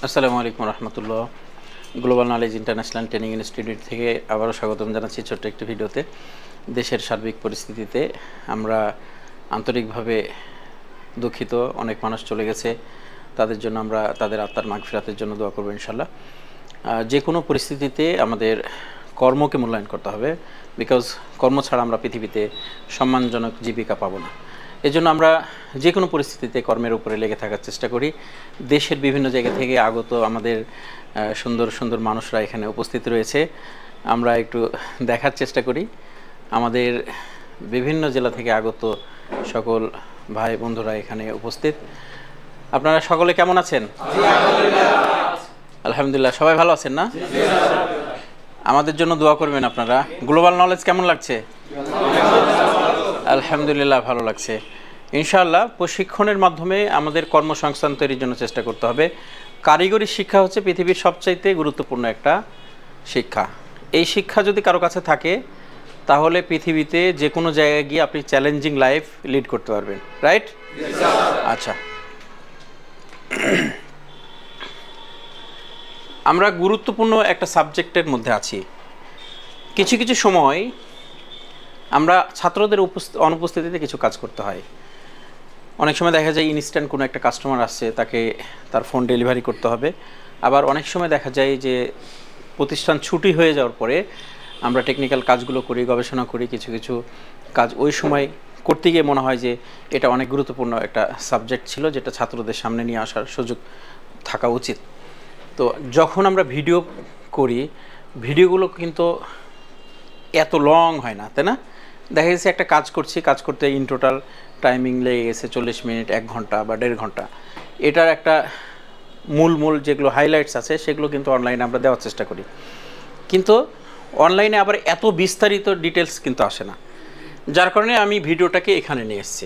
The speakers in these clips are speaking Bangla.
আসসালামু আলাইকুম রহমতুল্লাহ। Global knowledge international training institute থেকে আবারও স্বাগতম জানাচ্ছি ছোট্ট একটি ভিডিওতে। দেশের সার্বিক পরিস্থিতিতে আমরা আন্তরিকভাবে দুঃখিত। অনেক মানুষ চলে গেছে, তাদের জন্য আমরা তাদের আত্মার মাগফিরাতের জন্য দোয়া করবো ইনশাল্লাহ। যে কোনো পরিস্থিতিতে আমাদের কর্মকে মূল্যায়ন করতে হবে, বিকজ কর্ম ছাড়া আমরা পৃথিবীতে সম্মানজনক জীবিকা পাবো না। এজন্য আমরা যে কোনো পরিস্থিতিতে কর্মের উপরে লেগে থাকার চেষ্টা করি। দেশের বিভিন্ন জায়গা থেকে আগত আমাদের সুন্দর সুন্দর মানুষরা এখানে উপস্থিত রয়েছে, আমরা একটু দেখার চেষ্টা করি। আমাদের বিভিন্ন জেলা থেকে আগত সকল ভাই বন্ধুরা এখানে উপস্থিত। আপনারা সকলে কেমন আছেন? আলহামদুলিল্লাহ, সবাই ভালো আছেন না? আমাদের জন্য দোয়া করবেন আপনারা। গ্লোবাল নলেজ কেমন লাগছে? আলহামদুলিল্লাহ, ভালো লাগছে। ইনশাআল্লাহ প্রশিক্ষণের মাধ্যমে আমাদের কর্মসংস্থান তৈরির জন্য চেষ্টা করতে হবে। কারিগরি শিক্ষা হচ্ছে পৃথিবীর সবচাইতে গুরুত্বপূর্ণ একটা শিক্ষা। এই শিক্ষা যদি কারো কাছে থাকে তাহলে পৃথিবীতে যে কোনো জায়গায় গিয়ে আপনি চ্যালেঞ্জিং লাইফ লিড করতে পারবেন, রাইট? আচ্ছা, আমরা গুরুত্বপূর্ণ একটা সাবজেক্টের মধ্যে আছি। কিছু কিছু সময় আমরা ছাত্রদের অনুপস্থিতিতে কিছু কাজ করতে হয়। অনেক সময় দেখা যায় ইনস্ট্যান্ট কোনো একটা কাস্টমার আসছে, তাকে তার ফোন ডেলিভারি করতে হবে। আবার অনেক সময় দেখা যায় যে প্রতিষ্ঠান ছুটি হয়ে যাওয়ার পরে আমরা টেকনিক্যাল কাজগুলো করি, গবেষণা করি। কিছু কিছু কাজ ওই সময় করতে গিয়ে মনে হয় যে এটা অনেক গুরুত্বপূর্ণ একটা সাবজেক্ট ছিল, যেটা ছাত্রদের সামনে নিয়ে আসার সুযোগ থাকা উচিত। তো যখন আমরা ভিডিও করি, ভিডিওগুলো কিন্তু এত লং হয় না, তাই না? দেখা গেছে একটা কাজ করছি, কাজ করতে ইন টোটাল টাইমিং লেগে গেছে 40 মিনিট, 1 ঘন্টা বা 1.5 ঘন্টা। এটার একটা মূল যেগুলো হাইলাইটস আছে সেগুলো কিন্তু অনলাইনে আমরা দেওয়ার চেষ্টা করি, কিন্তু অনলাইনে আবার এত বিস্তারিত ডিটেলস কিন্তু আসে না। যার কারণে আমি ভিডিওটাকে এখানে নিয়ে এসেছি।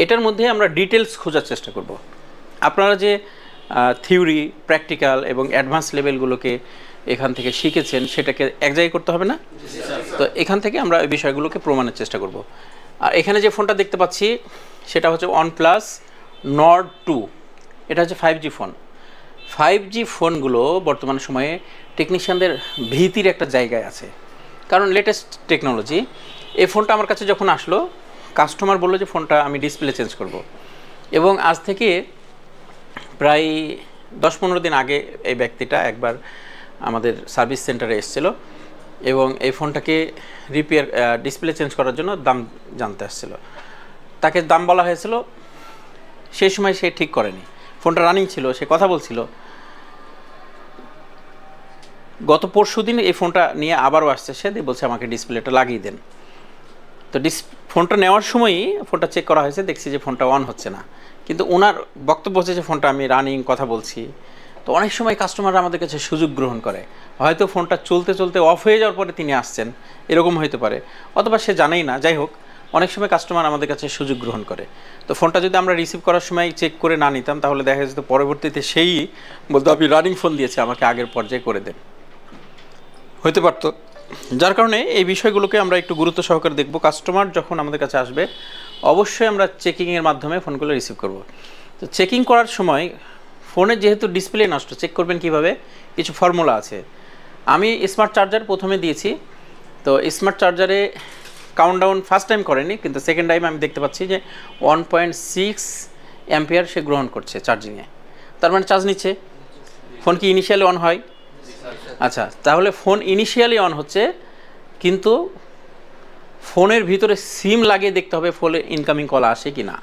এটার মধ্যে আমরা ডিটেলস খোঁজার চেষ্টা করব। আপনারা যে থিওরি, প্র্যাকটিক্যাল এবং অ্যাডভান্স লেভেলগুলোকে এখান থেকে শিখেছেন সেটাকে এক জায়গায় করতে হবে না? তো এখান থেকে আমরা এই বিষয়গুলোকে প্রমাণের চেষ্টা করব। আর এখানে যে ফোনটা দেখতে পাচ্ছি সেটা হচ্ছে OnePlus Nord 2। এটা হচ্ছে 5G ফোন। 5G ফোনগুলো বর্তমান সময়ে টেকনিশিয়ানদের ভীতির একটা জায়গায় আছে, কারণ লেটেস্ট টেকনোলজি। এই ফোনটা আমার কাছে যখন আসলো, কাস্টমার বললো যে ফোনটা আমি ডিসপ্লে চেঞ্জ করব, এবং আজ থেকে প্রায় 10-15 দিন আগে এই ব্যক্তিটা একবার আমাদের সার্ভিস সেন্টারে এসেছিলো এবং এই ফোনটাকে রিপেয়ার, ডিসপ্লে চেঞ্জ করার জন্য দাম জানতে আসছিলো। তাকে দাম বলা হয়েছিল, সেই সময় সে ঠিক করেনি। ফোনটা রানিং ছিল, সে কথা বলছিল। গত পরশুদিন এই ফোনটা নিয়ে আবারও আসছে, সে বলছে আমাকে ডিসপ্লেটা লাগিয়ে দেন। তো ফোনটা নেওয়ার সময়ই ফোনটা চেক করা হয়েছে, দেখছি যে ফোনটা অন হচ্ছে না, কিন্তু ওনার বক্তব্য হচ্ছে যে ফোনটা আমি রানিং কথা বলছি। তো অনেক সময় কাস্টমাররা আমাদের কাছে সুযোগ গ্রহণ করে, হয়তো ফোনটা চলতে চলতে অফ হয়ে যাওয়ার পরে তিনি আসছেন, এরকম হতে পারে, অথবা সে জানেই না। যাই হোক, অনেক সময় কাস্টমার আমাদের কাছে সুযোগ গ্রহণ করে। তো ফোনটা যদি আমরা রিসিভ করার সময় চেক করে না নিতাম, তাহলে দেখা যেত পরবর্তীতে সেই বলতো আপনি রানিং ফোন দিয়েছে, আমাকে আগের পর্যায়ে করে দেন, হতে পারতো। যার কারণে এই বিষয়গুলোকে আমরা একটু গুরুত্ব সহকারে দেখব। কাস্টমার যখন আমাদের কাছে আসবে অবশ্যই আমরা চেকিংয়ের মাধ্যমে ফোনগুলো রিসিভ করব। তো চেকিং করার সময় ফোনের যেহেতু ডিসপ্লে নষ্ট, চেক করবেন কিভাবে? কিছু ফর্মুলা আছে। আমি স্মার্ট চার্জার প্রথমে দিয়েছি, তো স্মার্ট চার্জারে কাউন্টডাউন ফার্স্ট টাইম করেনি, কিন্তু সেকেন্ড টাইম আমি দেখতে পাচ্ছি যে 1.6 অ্যাম্পিয়ার সে গ্রহণ করছে চার্জিংয়ে। তার মানে চার্জ নিচ্ছে। ফোন কি ইনিশিয়ালি অন হয়? আচ্ছা, তাহলে ফোন ইনিশিয়ালি অন হচ্ছে, কিন্তু ফোনের ভিতরে সিম লাগিয়ে দেখতে হবে ফোনে ইনকামিং কল আসে কি না।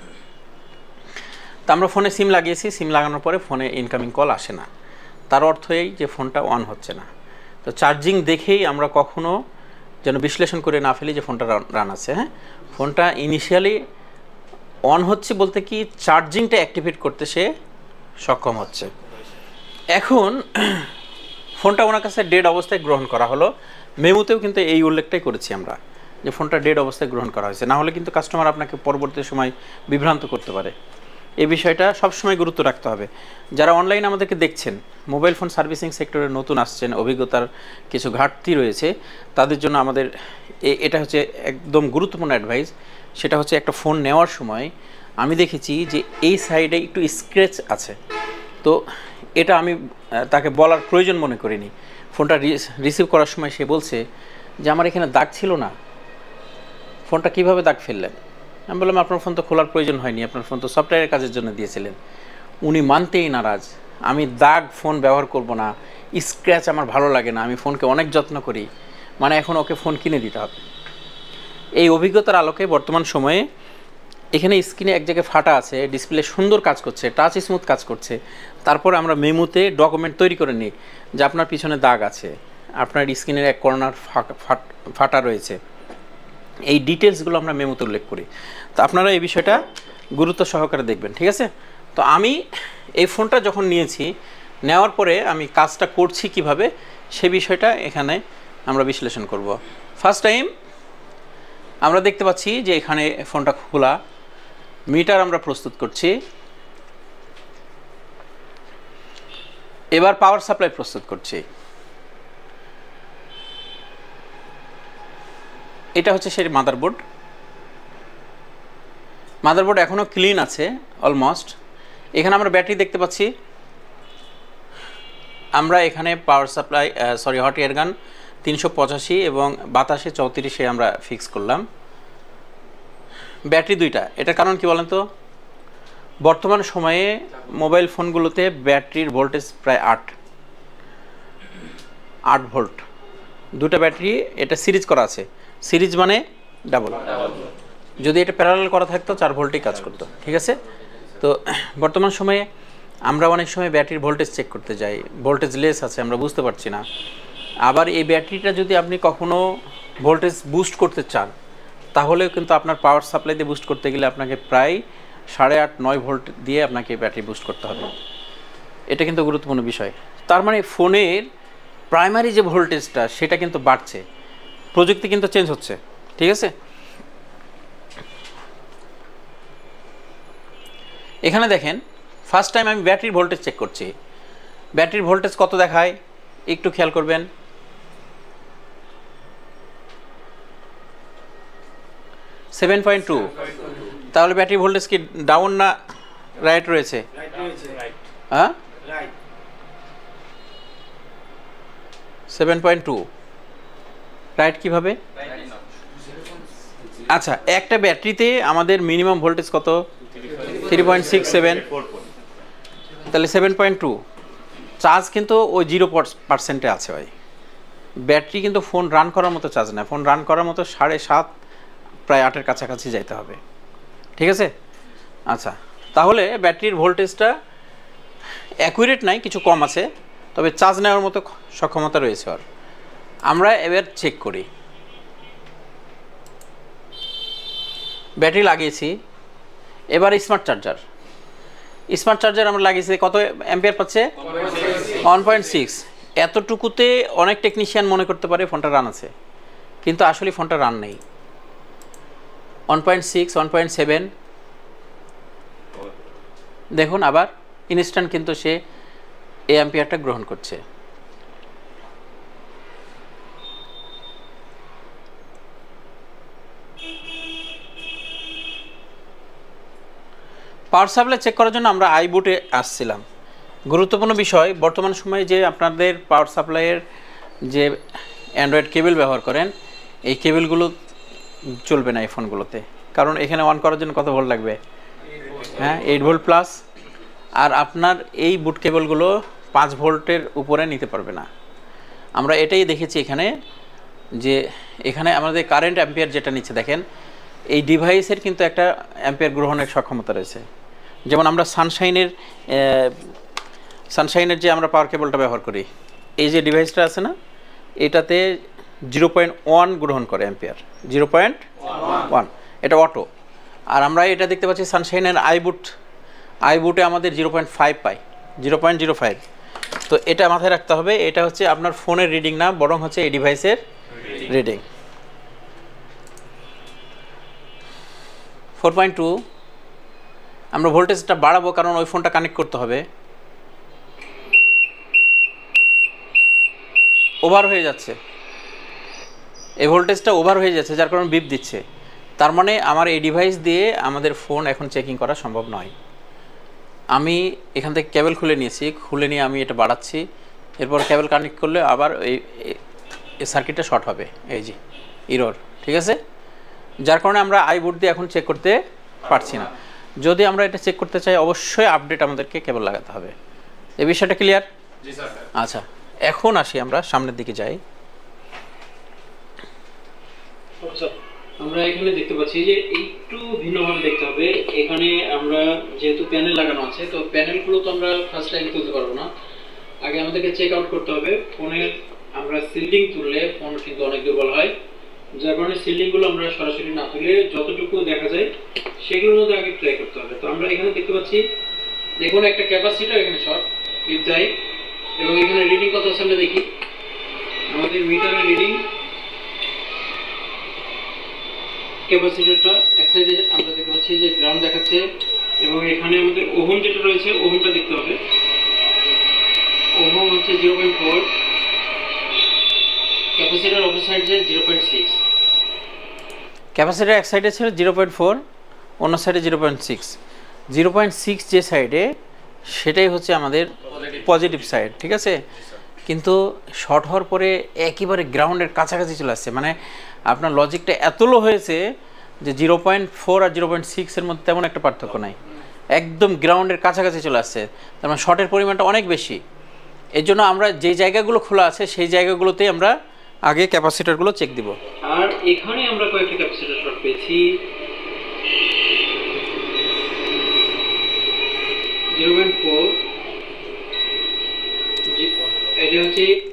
তা আমরা ফোনে সিম লাগিয়েছি, সিম লাগানোর পরে ফোনে ইনকামিং কল আসে না, তার অর্থ এই যে ফোনটা অন হচ্ছে না। তো চার্জিং দেখেই আমরা কখনো যেন বিশ্লেষণ করে না ফেলি যে ফোনটা রান আছে। হ্যাঁ, ফোনটা ইনিশিয়ালি অন হচ্ছে বলতে কি চার্জিংটা অ্যাক্টিভেট করতে সে সক্ষম হচ্ছে। এখন ফোনটা ওনার কাছে ডেড অবস্থায় গ্রহণ করা হলো। মেমোতেও কিন্তু এই উল্লেখটাই করেছি আমরা, যে ফোনটা ডেড অবস্থায় গ্রহণ করা হয়েছে। না হলে কিন্তু কাস্টমার আপনাকে পরবর্তী সময় বিভ্রান্ত করতে পারে। এই বিষয়টা সবসময় গুরুত্ব রাখতে হবে। যারা অনলাইন আমাদেরকে দেখছেন, মোবাইল ফোন সার্ভিসিং সেক্টরে নতুন আসছেন, অভিজ্ঞতার কিছু ঘাটতি রয়েছে, তাদের জন্য আমাদের এটা হচ্ছে একদম গুরুত্বপূর্ণ অ্যাডভাইস। সেটা হচ্ছে একটা ফোন নেওয়ার সময় আমি দেখেছি যে এই সাইডে একটু স্ক্র্যাচ আছে। তো এটা আমি তাকে বলার প্রয়োজন মনে করিনি। ফোনটা রিসিভ করার সময় সে বলছে যে আমার এখানে দাগ ছিল না, ফোনটা কিভাবে দাগ ফেললেন? আমি বললাম আপনার ফোন তো খোলার প্রয়োজন হয়নি, আপনার ফোন তো সফটওয়্যারের কাজের জন্য দিয়েছিলেন। উনি মানতেই নারাজ, আমি দাগ ফোন ব্যবহার করব না, স্ক্র্যাচ আমার ভালো লাগে না, আমি ফোনকে অনেক যত্ন করি, মানে এখন ওকে ফোন কিনে দিতে হবে। এই অভিজ্ঞতার আলোকে বর্তমান সময়ে এখানে স্ক্রিনে এক জায়গায় ফাটা আছে, ডিসপ্লে সুন্দর কাজ করছে, টাচ স্মুথ কাজ করছে, তারপরে আমরা মেমোতে ডকুমেন্ট তৈরি করে নিই যে আপনার পিছনে দাগ আছে, আপনার স্ক্রিনের এক কর্নার ফাটা রয়েছে, এই ডিটেলসগুলো আমরা মেমোতে উল্লেখ করি। তো আপনারা এই বিষয়টা গুরুত্ব সহকারে দেখবেন, ঠিক আছে? তো আমি এই ফোনটা যখন নিয়েছি, নেওয়ার পরে আমি কাজটা করছি কিভাবে সে বিষয়টা এখানে আমরা বিশ্লেষণ করব। ফার্স্ট টাইম আমরা দেখতে পাচ্ছি যে এখানে ফোনটা খোলা, মিটার আমরা প্রস্তুত করছি, এবার পাওয়ার সাপ্লাই প্রস্তুত করছি। এটা হচ্ছে সেই মাদারবোর্ড। মাদারবোর্ড এখনও ক্লিন আছে অলমোস্ট। এখানে আমরা ব্যাটারি দেখতে পাচ্ছি, আমরা এখানে পাওয়ার সাপ্লাই হট এয়ার গান 385 এবং বাতাসে 34-এ আমরা ফিক্স করলাম। ব্যাটারি দুইটা, এটার কারণ কি বলেন তো? বর্তমান সময়ে মোবাইল ফোনগুলোতে ব্যাটারির ভোল্টেজ প্রায় 8 ভোল্ট। দুটো ব্যাটারি, এটা সিরিজ করা আছে, সিরিজ মানে ডাবল। যদি এটা প্যারালাল করা থাকতো 4 ভোল্টেই কাজ করতো, ঠিক আছে? তো বর্তমান সময়ে আমরা অনেক সময় ব্যাটারির ভোল্টেজ চেক করতে যাই, ভোল্টেজ লেস আছে, আমরা বুঝতে পারছি না। আবার এই ব্যাটারিটা যদি আপনি কখনো ভোল্টেজ বুস্ট করতে চান, তাহলেও কিন্তু আপনার পাওয়ার সাপ্লাই দিয়ে বুস্ট করতে গেলে আপনাকে প্রায় 8.5-9 ভোল্ট দিয়ে আপনাকে ব্যাটারি বুস্ট করতে হবে। এটা কিন্তু গুরুত্বপূর্ণ বিষয়। তার মানে ফোনের প্রাইমারি যে ভোল্টেজটা সেটা কিন্তু বাড়ছে, প্রযুক্তি কিন্তু চেঞ্জ হচ্ছে, ঠিক আছে? এখানে দেখেন, ফার্স্ট টাইম আমি ব্যাটারির ভোল্টেজ চেক করছি। ব্যাটারির ভোল্টেজ কত দেখায় একটু খেয়াল করবেন। 7.2। তাহলে ব্যাটারি ভোল্টেজ কি ডাউন না রাইট রয়েছে? হ্যাঁ, 7.2 রাইট। কিভাবে? আচ্ছা, একটা ব্যাটারিতে আমাদের মিনিমাম ভোল্টেজ কত? 3.67। তাহলে 7.2। চার্জ কিন্তু ওই 0% আছে ভাই। ব্যাটারি কিন্তু ফোন রান করার মতো চার্জ না, ফোন রান করার মতো 7.5 প্রায় 8-এর কাছাকাছি যাইতে হবে, ঠিক আছে? আচ্ছা, তাহলে ব্যাটারির ভোল্টেজটা অ্যাকুরেট নাই, কিছু কম আছে, তবে চার্জ নেওয়ার মতো সক্ষমতা রয়েছে ওর। আমরা এবার চেক করি। ব্যাটারি লাগিয়েছি, এবার স্মার্ট চার্জার আমরা লাগিয়েছি, কত অ্যাম্পিয়ার পাচ্ছে? 1.6। এতটুকুতে অনেক টেকনিশিয়ান মনে করতে পারে ফোনটা রান আছে, কিন্তু আসলে ফোনটা রান নেই। 1.6, 1.7 দেখুন, আবার ইনস্ট্যান্ট কিন্তু সে এই অ্যাম্পিয়ারটা গ্রহণ করছে। পাওয়ার সাপ্লাই চেক করার জন্য আমরা আইবুটে আসছিলাম। গুরুত্বপূর্ণ বিষয়, বর্তমান সময়ে যে আপনাদের পাওয়ার সাপ্লাইয়ের যে অ্যান্ড্রয়েড কেবল ব্যবহার করেন, এই কেবলগুলো চলবে না এই ফোনগুলোতে, কারণ এখানে অন করার জন্য কত ভোল্ট লাগবে? হ্যাঁ, 8 ভোল্ট প্লাস। আর আপনার এই বুট কেবলগুলো 5 ভোল্টের উপরে নিতে পারবে না। আমরা এটাই দেখেছি এখানে, যে এখানে আমাদের কারেন্ট অ্যাম্পিয়ার যেটা নিচ্ছে দেখেন, এই ডিভাইসের কিন্তু একটা অ্যাম্পিয়ার গ্রহণের সক্ষমতা রয়েছে। যেমন আমরা সানশাইনের যে আমরা পাওয়ার কেবলটা ব্যবহার করি, এই যে ডিভাইসটা আছে না, এটাতে 0.1 গ্রহণ করে অ্যাম্পিয়ার, 0.1, এটা অটো। আর আমরা এটা দেখতে পাচ্ছি সানশাইনের আইবুটে আমাদের 0.5 পাই, 0.05। তো এটা মাথায় রাখতে হবে, এটা হচ্ছে আপনার ফোনের রিডিং না, বরং হচ্ছে এই ডিভাইসের রিডিং। 4.2 আমরা ভোল্টেজটা বাড়াবো, কারণ ওই ফোনটা কানেক্ট করতে হবে। ওভার হয়ে যাচ্ছে, এই ভোল্টেজটা ওভার হয়ে যাচ্ছে, যার কারণে বিপ দিচ্ছে। তার মানে আমার এই ডিভাইস দিয়ে আমাদের ফোন এখন চেকিং করা সম্ভব নয়। আমি এখান থেকে কেবল খুলে নিয়েছি, খুলে নিয়ে আমি এটা বাড়াচ্ছি, এরপর কেবল কানেক্ট করলে আবার এই সার্কিটটা শর্ট হবে, এই যে ইরর, ঠিক আছে। যার কারণে আমরা আইবোর্ড দিয়ে এখন চেক করতে পারছি না। যদি আমরা এটা চেক করতে চাই অবশ্যই আপডেট আমাদেরকে কেবল লাগাতে হবে। এই বিষয়টা ক্লিয়ার? জি স্যার। আচ্ছা, এখন আসি আমরা সামনের দিকে যাই। আচ্ছা, আমরা এখানে দেখতে পাচ্ছি যে একটু ভিন্নভাবে দেখতে হবে। এখানে আমরা যেহেতু প্যানেল লাগানো আছে, তো প্যানেলগুলো তো আমরা ফার্স্ট টাইম তুলতে পারবো না, আগে আমাদেরকে চেক আউট করতে হবে। ফোনের আমরা সিল্ডিং তুললে ফোন কিন্তু অনেক দুর্বল হয়, যার কারণে সিল্ডিংগুলো আমরা সরাসরি না তুলে যতটুকু দেখা যায় সেগুলোর মধ্যে আগে ট্রাই করতে হবে। তো আমরা এখানে দেখতে পাচ্ছি দেখুন একটা ক্যাপাসিটর এখানে শর্ট ক্লিপ দেয়, এবং এখানে রিডিং কত আছে আমরা দেখি। আমাদের মিটারের রিডিং ক্যাপাসিটরটা এক সাইডে আমরা দেখতে পাচ্ছি যে গ্রাউন্ড দেখাচ্ছে, এবং এখানে আমাদের ওহম যেটা রয়েছে ওহমটা দেখতে হবে। ওহম হচ্ছে 0.4, ক্যাপাসিটর অপর সাইডে 0.6। ক্যাপাসিটর এক সাইডে ছিল 0.4, অন্য সাইডে 0.6। 0.6 যে সাইডে সেটাই হচ্ছে আমাদের পজিটিভ সাইড, ঠিক আছে। কিন্তু শর্ট হওয়ার পরে একেবারে গ্রাউন্ডের কাছাকাছি চলে আসছে, মানে আপনার লজিকটা এত লো হয়েছে যে 0.4 আর 0.6 এর মধ্যে তেমন একটা পার্থক্য নাই, একদম গ্রাউন্ডের কাছাকাছি চলে আসছে। তার মানে শর্টের পরিমাণটা অনেক বেশি। এর জন্য আমরা যে জায়গাগুলো খোলা আছে সেই জায়গাগুলোতেই আমরা আগে ক্যাপাসিটরগুলো চেক দিব। আর এখানে আমরা কয়েকটা ক্যাপাসিটর শর্ট পেয়েছি। 0.4,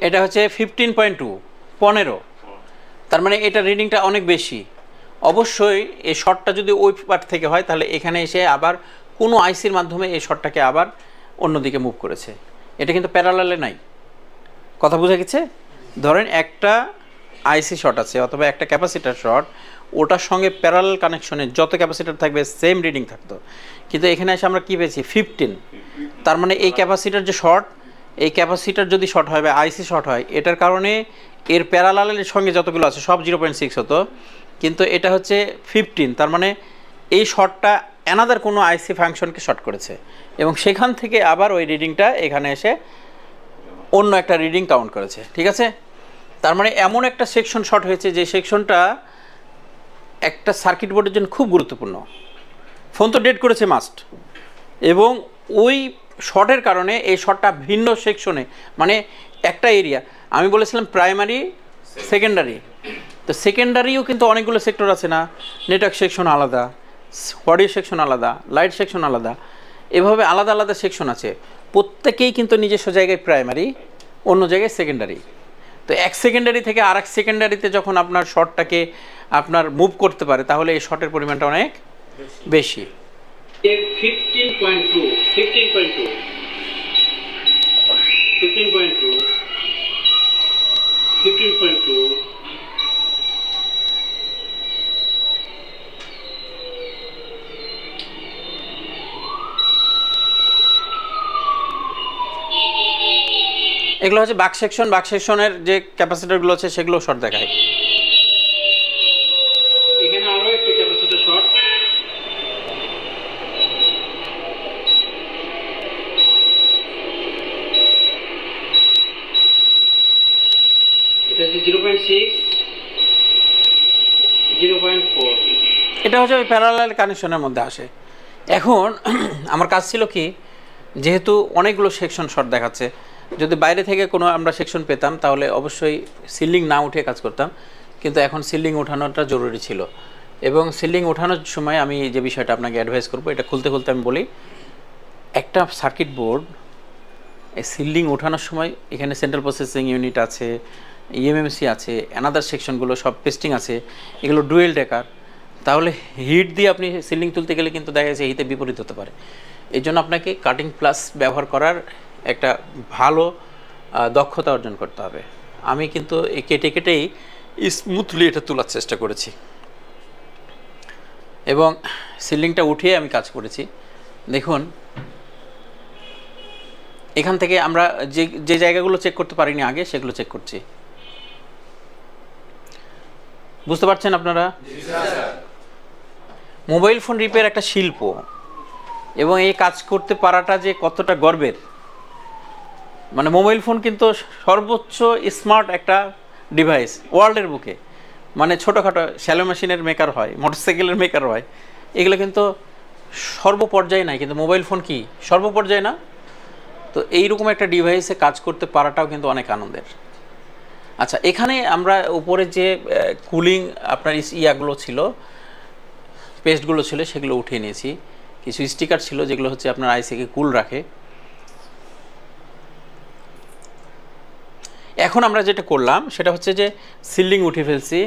এটা হচ্ছে 15.2, 15। তার মানে এটা রিডিংটা অনেক বেশি। অবশ্যই এই শর্টটা যদি ওই পার্ট থেকে হয় তাহলে এখানে এসে আবার কোনো আইসির মাধ্যমে এই শর্টটাকে আবার অন্যদিকে মুভ করেছে। এটা কিন্তু প্যারালালে নাই, কথা বোঝা গেছে? ধরেন একটা আইসি শর্ট আছে অথবা একটা ক্যাপাসিটার শর্ট, ওটার সঙ্গে প্যারালাল কানেকশনে যত ক্যাপাসিটার থাকবে সেম রিডিং থাকতো, কিন্তু এখানে এসে আমরা কী পেয়েছি 15। তার মানে এই ক্যাপাসিটার যে শর্ট, এই ক্যাপাসিটার যদি শর্ট হয় বা আইসি শর্ট হয়, এটার কারণে এর প্যারালালের সঙ্গে যতগুলো আছে সব 0.6 হতো, কিন্তু এটা হচ্ছে 15। তার মানে এই শর্টটা অ্যানাদার কোনো আইসি ফাংশনকে শর্ট করেছে, এবং সেখান থেকে আবার ওই রিডিংটা এখানে এসে অন্য একটা রিডিং কাউন্ট করেছে, ঠিক আছে। তার মানে এমন একটা সেকশন শর্ট হয়েছে যে সেকশনটা একটা সার্কিট বোর্ডের জন্য খুব গুরুত্বপূর্ণ। ফোন তো ডেড করেছে মাস্ট, এবং ওই শর্টের কারণে এই শর্টটা ভিন্ন সেকশনে, মানে একটা এরিয়া আমি বলেছিলাম প্রাইমারি সেকেন্ডারি, তো সেকেন্ডারিও কিন্তু অনেকগুলো সেক্টর আছে না, নেটওয়ার্ক সেকশন আলাদা, অডিও সেকশন আলাদা, লাইট সেকশন আলাদা, এভাবে আলাদা আলাদা সেকশন আছে। প্রত্যেকেই কিন্তু নিজস্ব জায়গায় প্রাইমারি, অন্য জায়গায় সেকেন্ডারি। তো এক সেকেন্ডারি থেকে আর এক সেকেন্ডারিতে যখন আপনার শর্টটাকে আপনার মুভ করতে পারে, তাহলে এই শর্টের পরিমাণটা অনেক বেশি। 15.2 এগুলো হচ্ছে বাক সেকশন, বাক সেকশনের যে ক্যাপাসিটরগুলো আছে সেগুলো শর্ট দেখায়। এখানে আরো একটা ক্যাপাসিটর শর্ট, এটা হচ্ছে 0.6, 0.4। এটা হচ্ছে ওই প্যারালাল কানেকশনের মধ্যে আসে। এখন আমার কাজ ছিল কি, যেহেতু অনেকগুলো সেকশন শর্ট দেখাচ্ছে, যদি বাইরে থেকে কোনো আমরা সেকশন পেতাম তাহলে অবশ্যই সিলিং না উঠে কাজ করতাম, কিন্তু এখন সিলিং ওঠানোটা জরুরি ছিল। এবং সিলিং ওঠানোর সময় আমি যে বিষয়টা আপনাকে অ্যাডভাইস করবো, এটা খুলতে খুলতে আমি বলি, একটা সার্কিট বোর্ড এই সিলিং ওঠানোর সময় এখানে সেন্ট্রাল প্রসেসিং ইউনিট আছে, ইএমএমসি আছে, অ্যানাদার সেকশনগুলো সব পেস্টিং আছে, এগুলো ডুয়েল ডেকার। তাহলে হিট দিয়ে আপনি সিলিং তুলতে গেলে কিন্তু দেখা যাচ্ছে হিতে বিপরীত হতে পারে। এই জন্য আপনাকে কাটিং প্লাস ব্যবহার করার একটা ভালো দক্ষতা অর্জন করতে হবে। আমি কিন্তু এই কেটে কেটেই স্মুথলি এটা তোলার চেষ্টা করেছি, এবং সিলিংটা উঠিয়ে আমি কাজ করেছি। দেখুন এখান থেকে আমরা যে যে জায়গাগুলো চেক করতে পারিনি আগে সেগুলো চেক করছি, বুঝতে পারছেন আপনারা? মোবাইল ফোন রিপেয়ার একটা শিল্প, এবং এই কাজ করতে পারাটা যে কতটা গর্বের। মানে মোবাইল ফোন কিন্তু সর্বোচ্চ স্মার্ট একটা ডিভাইস ওয়ার্ল্ডের বুকে। মানে ছোটোখাটো শ্যালো মেশিনের মেকার হয়, মোটরসাইকেলের মেকার হয়, এগুলো কিন্তু সর্বপর্যায়ে নাই, কিন্তু মোবাইল ফোন কি সর্বপর্যায়ে না? তো এইরকম একটা ডিভাইসে কাজ করতে পারাটাও কিন্তু অনেক আনন্দের। আচ্ছা, এখানে আমরা উপরে যে কুলিং আপনার ইয়াগুলো ছিল, পেস্টগুলো ছিল, সেগুলো উঠিয়ে নিয়েছি। কিছু স্টিকার ছিল যেগুলো হচ্ছে আপনার আইসিকে কুল রাখে। এখন আমরা যেটা করলাম সেটা হচ্ছে যে সিলিং উঠে ফেলছি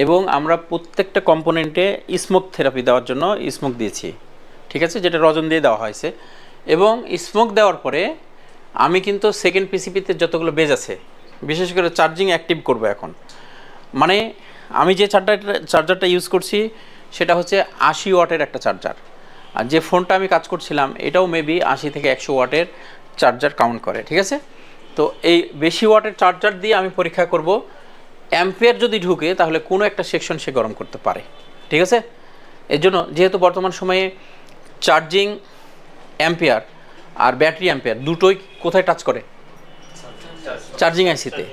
এবং আমরা প্রত্যেকটা কম্পোনেন্টে স্মোক থেরাপি দেওয়ার জন্য স্মোক দিয়েছি, ঠিক আছে, যেটা রজন দিয়ে দেওয়া হয়েছে। এবং স্মোক দেওয়ার পরে আমি কিন্তু সেকেন্ড পিসিপিতে যতগুলো বেজ আছে, বিশেষ করে চার্জিং অ্যাক্টিভ করব এখন। মানে আমি যে চার্জারটা ইউজ করছি সেটা হচ্ছে 80 ওয়াটের একটা চার্জার, আর যে ফোনটা আমি কাজ করছিলাম এটাও মেবি 80 থেকে 100 ওয়াটের চার্জার কাউন্ট করে, ঠিক আছে। তো এই বেশি ওয়াটের চার্জার দিয়ে আমি পরীক্ষা করব অ্যাম্পিয়ার যদি ঢুকে তাহলে কোনো একটা সেকশন সে গরম করতে পারে, ঠিক আছে। এর জন্য যেহেতু বর্তমান সময়ে চার্জিং অ্যাম্পিয়ার আর ব্যাটারি অ্যাম্পিয়ার দুটোই কোথায় টাচ করে? চার্জিং আইসিতে।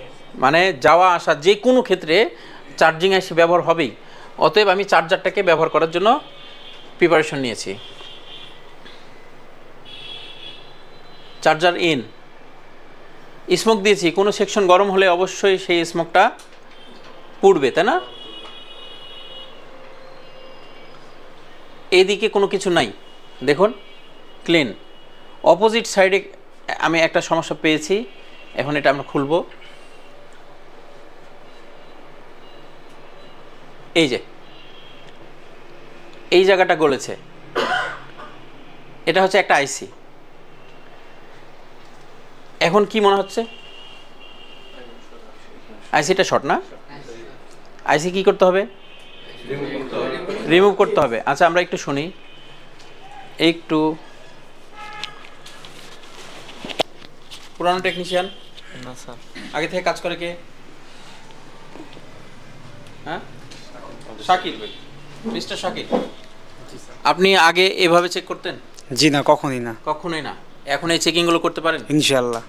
মানে যাওয়া আসা যে কোনো ক্ষেত্রে চার্জিং আইসি ব্যবহার হবেই। অতএব আমি চার্জারটাকে ব্যবহার করার জন্য প্রিপারেশন নিয়েছি। চার্জার ইন, স্মোক দিয়েছি, কোনো সেকশন গরম হলে অবশ্যই সেই স্মোকটা পুড়বে, তাই না? এদিকে কোনো কিছু নাই, দেখুন ক্লিন। অপোজিট সাইডে আমি একটা সমস্যা পেয়েছি, এখন এটা আমরা খুলব। এই যে এই জায়গাটা গলেছে, এটা হচ্ছে একটা আইসি। এখন কি মনে হচ্ছে? আইসিটা শর্ট না? আইসি কি করতে হবে? রিমুভ করতে হবে। আচ্ছা, আমরা একটু শুনি, একটু। পুরানো টেকনিশিয়ান না স্যার, আগে থেকে কাজ করে কে? হ্যাঁ, শাকিল, মিস্টার শাকিল। আপনি আগে এভাবে চেক করতেন? জি না, কখনই না। কখনোই না। এখন এই চেকিংগুলো করতে পারেন ইনশাআল্লাহ।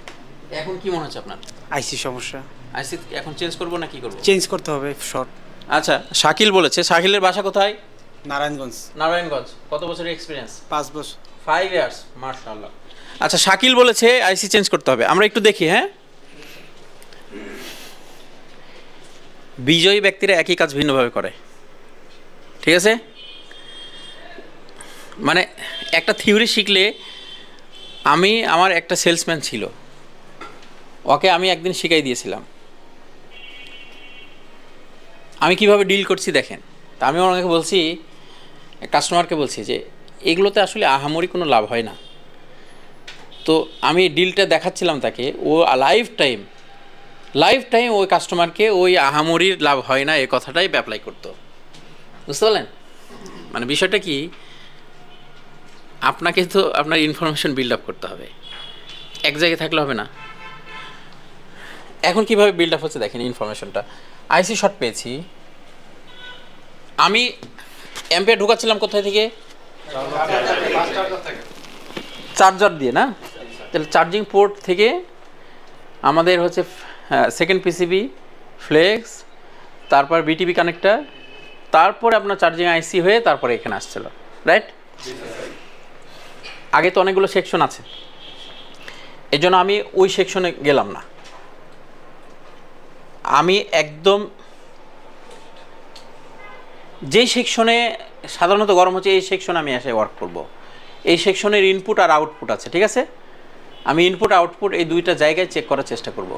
এখন কি মনে হচ্ছে আপনার? আইসি সমস্যা, আইসি এখন চেঞ্জ করবো না কি করবো? চেঞ্জ করতে হবে শর্ট। আচ্ছা, শাকিল বলেছে। শাকিলের বাসা কোথায়? নারায়ণগঞ্জ। নারায়ণগঞ্জ। কত বছরের এক্সপিরিয়েন্স? 5 বছর। 5 ইয়ার্স, মাশাআল্লাহ। আচ্ছা, শাকিল বলেছে আইসি চেঞ্জ করতে হবে। আমরা একটু দেখি। হ্যাঁ, বিজয়ী ব্যক্তিরা একই কাজ ভিন্নভাবে করে, ঠিক আছে। মানে একটা থিওরি শিখলে, আমার একটা সেলসম্যান ছিল, ওকে আমি একদিন শিখাই দিয়েছিলাম আমি কিভাবে ডিল করছি দেখেন। তা আমি ওনাকে বলছি, কাস্টমারকে বলছি যে এগুলোতে আসলে আহামরি কোনো লাভ হয় না। তো আমি ডিলটা দেখাচ্ছিলাম তাকে, ও লাইফ টাইম ওই কাস্টমারকে ওই আহামরির লাভ হয় না এই কথাটাই অ্যাপ্লাই করতো, বুঝতে পারলেন? মানে বিষয়টা কি, আপনাকে তো আপনার ইনফরমেশন বিল্ড আপ করতে হবে, এক জায়গায় থাকলে হবে না। এখন কিভাবে বিল্ড আপ হচ্ছে দেখেন ইনফরমেশনটা। আইসি শর্ট পেয়েছি, আমি অ্যাম্পিয়ার ঢুকাচ্ছিলাম কোথায় থেকে? চার্জার দিয়ে না? তাহলে চার্জিং পোর্ট থেকে আমাদের হচ্ছে সেকেন্ড পিসিবি, ফ্লেক্স, তারপর বিটিবি কানেক্টর, তারপরে আপনার চার্জিং আইসি হয়ে তারপরে এখানে আসছিল, রাইট? আগে তো অনেকগুলো সেকশন আছে, এই জন্য আমি ওই সেকশনে গেলাম না। আমি একদম যেই সেকশনে সাধারণত গরম হচ্ছে এই সেকশনে আমি এসে ওয়ার্ক করব। এই সেকশনের ইনপুট আর আউটপুট আছে, ঠিক আছে। আমি ইনপুট আউটপুট এই দুইটা জায়গায় চেক করার চেষ্টা করব।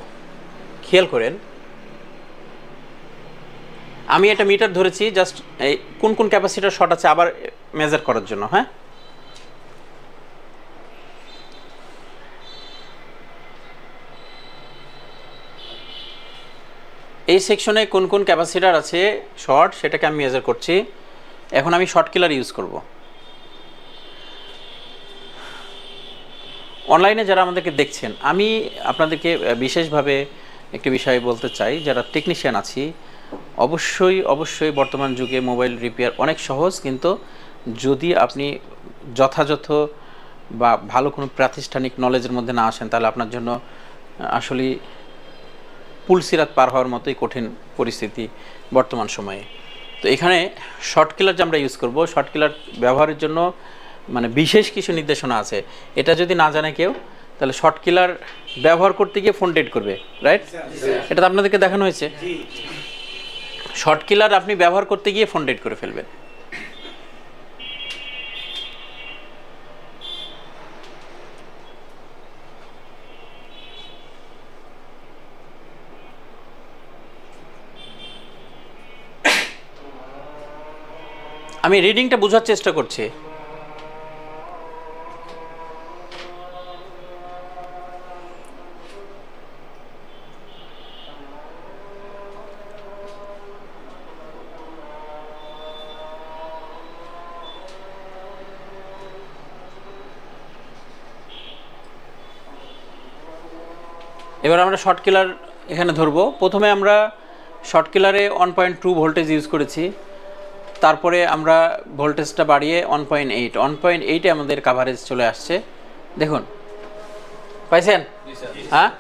খেয়াল করেন, আমি এটা মিটার ধরেছি জাস্ট এই কোন কোন ক্যাপাসিটার শর্ট আছে আবার মেজার করার জন্য। হ্যাঁ, এই সেকশনে কোন কোন ক্যাপাসিটার আছে শর্ট সেটাকে আমি মেজার করছি। এখন আমি শর্ট কিলার ইউজ করব। অনলাইনে যারা আমাদেরকে দেখছেন, আমি আপনাদেরকে বিশেষভাবে একটি বিষয় বলতে চাই, যারা টেকনিশিয়ান আছি, অবশ্যই বর্তমান যুগে মোবাইল রিপেয়ার অনেক সহজ, কিন্তু যদি আপনি যথাযথ বা ভালো কোনো প্রাতিষ্ঠানিক নলেজের মধ্যে না আসেন তাহলে আপনার জন্য আসলে পুলসিরাত পার হওয়ার মতোই কঠিন পরিস্থিতি বর্তমান সময়ে। তো এখানে শর্ট কিলার যে আমরা ইউজ করব, শর্ট কিলার ব্যবহারের জন্য মানে বিশেষ কিছু নির্দেশনা আছে। এটা যদি না জানে কেউ তাহলে শর্ট কিলার ব্যবহার করতে গিয়ে ফোন ডেড করবে, রাইট? এটা তো আপনাদেরকে দেখানো হয়েছে। শর্ট কিলার আপনি ব্যবহার করতে গিয়ে ফোন ডেড করে ফেলবেন। আমি রিডিংটা বোঝার চেষ্টা করছি। এবার আমরা শর্ট কিলার এখানে ধরবো। প্রথমে আমরা শর্ট কিলারে 1.2 ভোল্টেজ ইউজ করেছি, তারপরে আমরা ভোল্টেজটা বাড়িয়ে 1.8 আমাদের কাভারেজ চলে আসছে। দেখুন, পাইছেন? হ্যাঁ,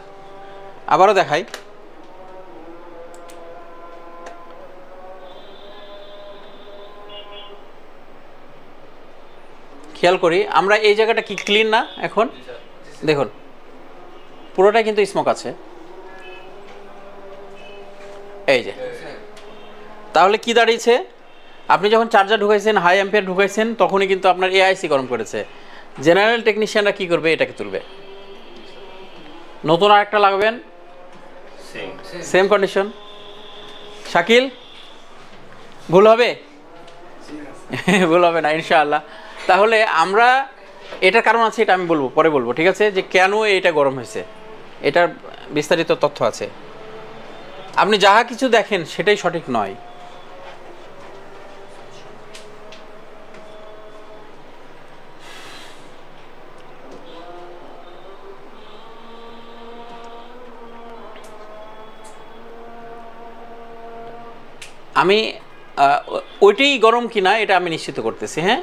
আবারও দেখাই। খেয়াল করি আমরা এই জায়গাটা কি ক্লিন না? এখন দেখুন পুরোটাই কিন্তু স্মোক আছে, এই যে। তাহলে কি দাঁড়িয়েছে? আপনি যখন চার্জার ঢুকাইছেন, হাই অ্যাম্পিয়ার ঢুকাইছেন, তখনই কিন্তু আপনার এআইসি গরম করেছে। জেনারেল টেকনিশিয়ানরা কি করবে? এটাকে তুলবে, নতুন আরেকটা লাগাবেন, সেম কন্ডিশন। শাকিল, ভুল হবে? ভুল হবে না ইনশাআল্লাহ। তাহলে আমরা এটার কারণ আছে, এটা আমি বলবো, পরে বলবো, ঠিক আছে? যে কেন এটা গরম হয়েছে, এটার বিস্তারিত তথ্য আছে। আপনি যাহা কিছু দেখেন সেটাই সঠিক নয়। আমি ওইটাই গরম কিনা এটা আমি নিশ্চিত করতেছি। হ্যাঁ,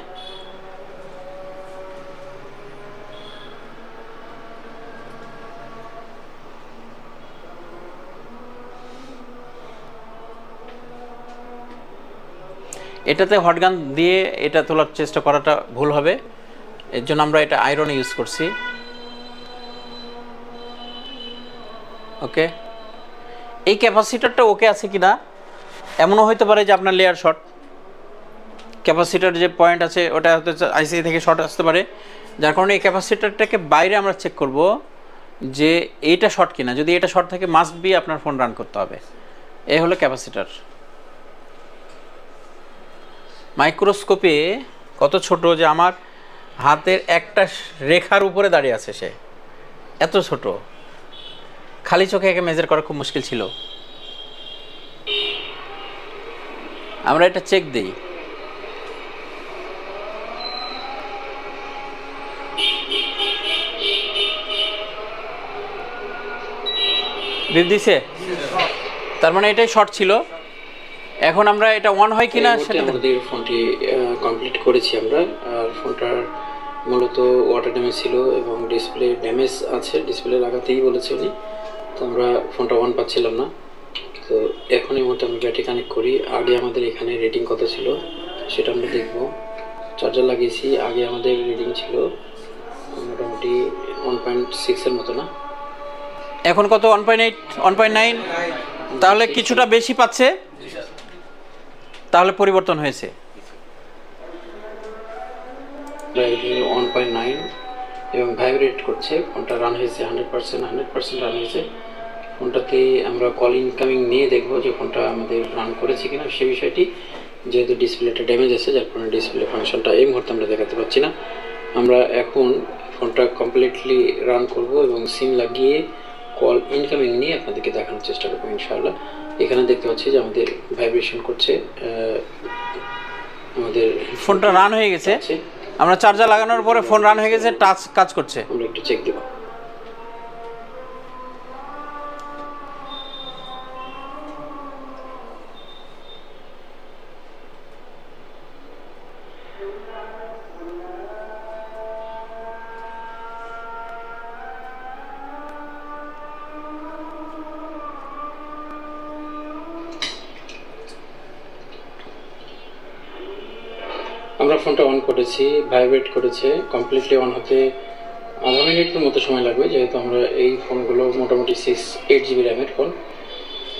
এটাতে হটগান দিয়ে এটা তোলার চেষ্টা করাটা ভুল হবে, এর জন্য আমরা এটা আয়রন ইউজ করছি। ওকে, এই ক্যাপাসিটরটা ওকে আছে কিনা? এমনও হতে পারে যে আপনার লেয়ার শর্ট, ক্যাপাসিটর যে পয়েন্ট আছে ওটা হয়তো আইসি থেকে শর্ট আসতে পারে, যার কারণে এই ক্যাপাসিটরটাকে বাইরে আমরা চেক করব যে এইটা শর্ট কিনা। যদি এটা শর্ট থাকে মাস্ট বি আপনার ফোন রান করতে হবে। এই হলো ক্যাপাসিটর। মাইক্রোস্কোপে কত ছোট যে আমার হাতের একটা রেখার উপরে দাঁড়িয়ে আছে, সে এত ছোট, খালি চোখে একে মেজার করা খুব মুশকিল ছিল। আমরা এটা চেক দিই। দিছে, তার মানে এটাই শর্ট ছিল। এখন আমরা এটা অন হয় কিনা সেটা আমাদের ফোনটি কমপ্লিট করেছি আমরা। আর ফোনটার মূলত ওয়াটার ড্যামেজ ছিল এবং ডিসপ্লে ড্যামেজ আছে, ডিসপ্লে লাগাতেই বলেছে উনি। তো আমরা ফোনটা অন পাচ্ছিলাম না। তো এখন এই মুহূর্তে আমরা ব্যাটারি কানেক্ট করি। আগে আমাদের এখানে রেটিং কত ছিল সেটা আমরা দেখব। চার্জার লাগিয়েছি, আগে আমাদের রিডিং ছিল মোটামুটি 1.6 এর মতো না, এখন কত? 1.8, 1.9। তাহলে কিছুটা বেশি পাচ্ছে, তাহলে পরিবর্তন হয়েছে। 1.9 এবং ভাইব্রেট করছে। ফোনটা রান হয়েছে 100% রান হয়েছে। ফোনটাতে আমরা কল ইনকামিং নিয়ে দেখব যে ফোনটা আমাদের রান করেছে কিনা সে বিষয়টি। যেহেতু ডিসপ্লেটা ড্যামেজ আছে যার কারণে ডিসপ্লে ফাংশনটা এই মুহূর্তে আমরা দেখাতে পাচ্ছি না। আমরা এখন ফোনটা কমপ্লিটলি রান করব এবং সিম লাগিয়ে কল ইনকামিং নিয়ে আপনাদেরকে দেখানোর চেষ্টা করবো ইনশাআল্লাহ। এখানে দেখতে পাচ্ছি যে আমাদের ভাইব্রেশন করছে, আমাদের ফোনটা রান হয়ে গেছে। আমরা চার্জার লাগানোর পরে ফোন রান হয়ে গেছে, টাচ কাজ করছে। আমরা একটু চেক দেব। আমার ফোনটা অন করেছি, ভাইব্রেট করেছে, কমপ্লিটলি অন হতে আধা মিনিটের মতো সময় লাগবে, যেহেতু আমরা এই ফোনগুলো মোটামুটি 8 GB র্যামের ফোন।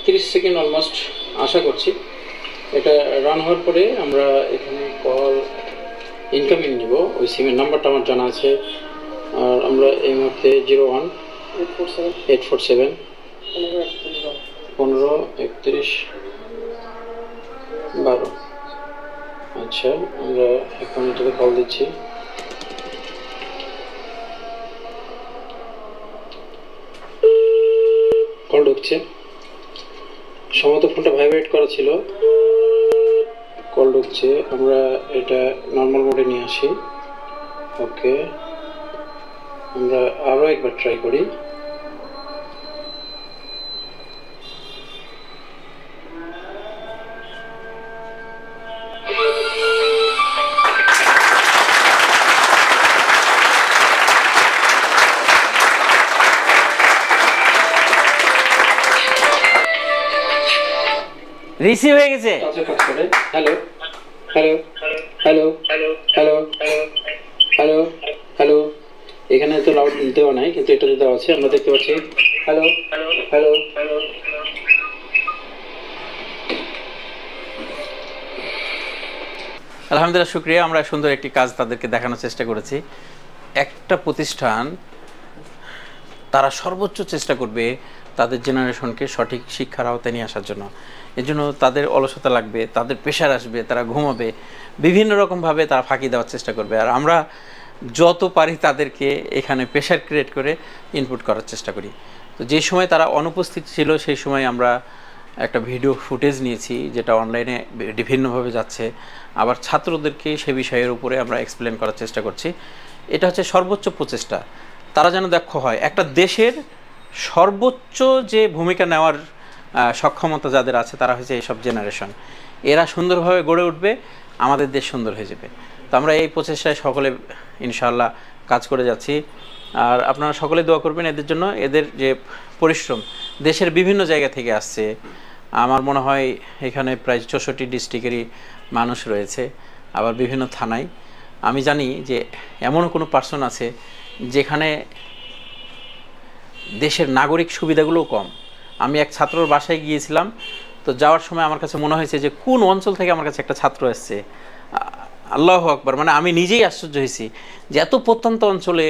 30 সেকেন্ড অলমোস্ট আশা করছি। এটা রান হওয়ার পরে আমরা এখানে কল ইনকামিং নিব। ওই সিমের নাম্বারটা আমার জানা আছে। আর আমরা এই মুহূর্তে 01-847 15-31-12। আচ্ছা, আমরা এখন এটাতে কল দিচ্ছি। কল ঢুকছে, সম্ভবত ফোনটা ভাইব্রেট করা ছিল। কল ঢুকছে, আমরা এটা নর্মাল মোডে নিয়ে আসি। ওকে, আমরা আরও একবার ট্রাই করি। রিসিভ হয়ে গেছে। Hello hello hello hello hello hello, এখানে তো লাউড দেওয়া নাই, কিন্তু এটাতে দেওয়া আছে, আমরা দেখতে পাচ্ছি। Hello hello hello. আলহামদুলিল্লাহ, শুকরিয়া। আমরা সুন্দর একটি কাজ তাদেরকে দেখানোর চেষ্টা করেছি। একটা প্রতিষ্ঠান তারা সর্বোচ্চ চেষ্টা করবে তাদের জেনারেশনকে সঠিক শিক্ষার আওতায় নিয়ে আসার জন্য। এর জন্য তাদের অলসতা লাগবে, তাদের প্রেশার আসবে, তারা ঘুমাবে, বিভিন্ন রকমভাবে তারা ফাঁকি দেওয়ার চেষ্টা করবে। আর আমরা যত পারি তাদেরকে এখানে প্রেশার ক্রিয়েট করে ইনপুট করার চেষ্টা করি। তো যে সময় তারা অনুপস্থিত ছিল সেই সময় আমরা একটা ভিডিও ফুটেজ নিয়েছি, যেটা অনলাইনে বিভিন্নভাবে যাচ্ছে। আবার ছাত্রদেরকে সে বিষয়ের উপরে আমরা এক্সপ্লেন করার চেষ্টা করছি। এটা হচ্ছে সর্বোচ্চ প্রচেষ্টা, তারা যেন দক্ষ হয়। একটা দেশের সর্বোচ্চ যে ভূমিকা নেওয়ার সক্ষমতা যাদের আছে তারা হচ্ছে এইসব জেনারেশন। এরা সুন্দরভাবে গড়ে উঠবে, আমাদের দেশ সুন্দর হয়ে যাবে। তো আমরা এই প্রচেষ্টায় সকলে ইনশাআল্লাহ কাজ করে যাচ্ছি। আর আপনারা সকলে দোয়া করবেন এদের জন্য। এদের যে পরিশ্রম দেশের বিভিন্ন জায়গা থেকে আসছে। আমার মনে হয় এখানে প্রায় 64 ডিস্ট্রিক্টেরই মানুষ রয়েছে, আবার বিভিন্ন থানায়। আমি জানি যে এমনও কোনো পার্সন আছে যেখানে দেশের নাগরিক সুবিধাগুলোও কম। আমি এক ছাত্রর বাসায় গিয়েছিলাম, তো যাওয়ার সময় আমার কাছে মনে হয়েছে যে কোন অঞ্চল থেকে আমার কাছে একটা ছাত্র আসছে। আল্লাহু আকবার, মানে আমি নিজেই আশ্চর্য হয়েছি যে এত প্রত্যন্ত অঞ্চলে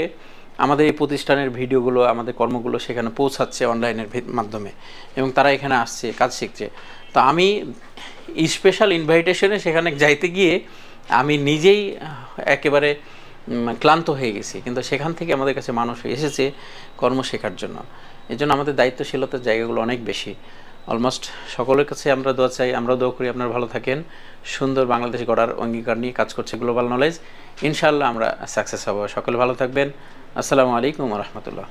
আমাদের এই প্রতিষ্ঠানের ভিডিওগুলো, আমাদের কর্মগুলো সেখানে পৌঁছাচ্ছে অনলাইনের মাধ্যমে, এবং তারা এখানে আসছে, কাজ শিখছে। তো আমি স্পেশাল ইনভাইটেশনে সেখানে যাইতে গিয়ে আমি নিজেই একেবারে ক্লান্ত হয়ে গেছি, কিন্তু সেখান থেকে আমাদের কাছে মানুষ এসেছে কর্ম শেখার জন্য। এই জন্য আমাদের দায়িত্বশীলতার জায়গাগুলো অনেক বেশি। অলমোস্ট সকলের কাছে আমরা দোয়া চাই, আমরাও দোয়া করি আপনারা ভালো থাকেন। সুন্দর বাংলাদেশ গড়ার অঙ্গীকার নিয়ে কাজ করছে গ্লোবাল নলেজ। ইনশাআল্লাহ আমরা সাকসেস হব। সকলে ভালো থাকবেন। আসসালামু আলাইকুম ওয়া রাহমাতুল্লাহ।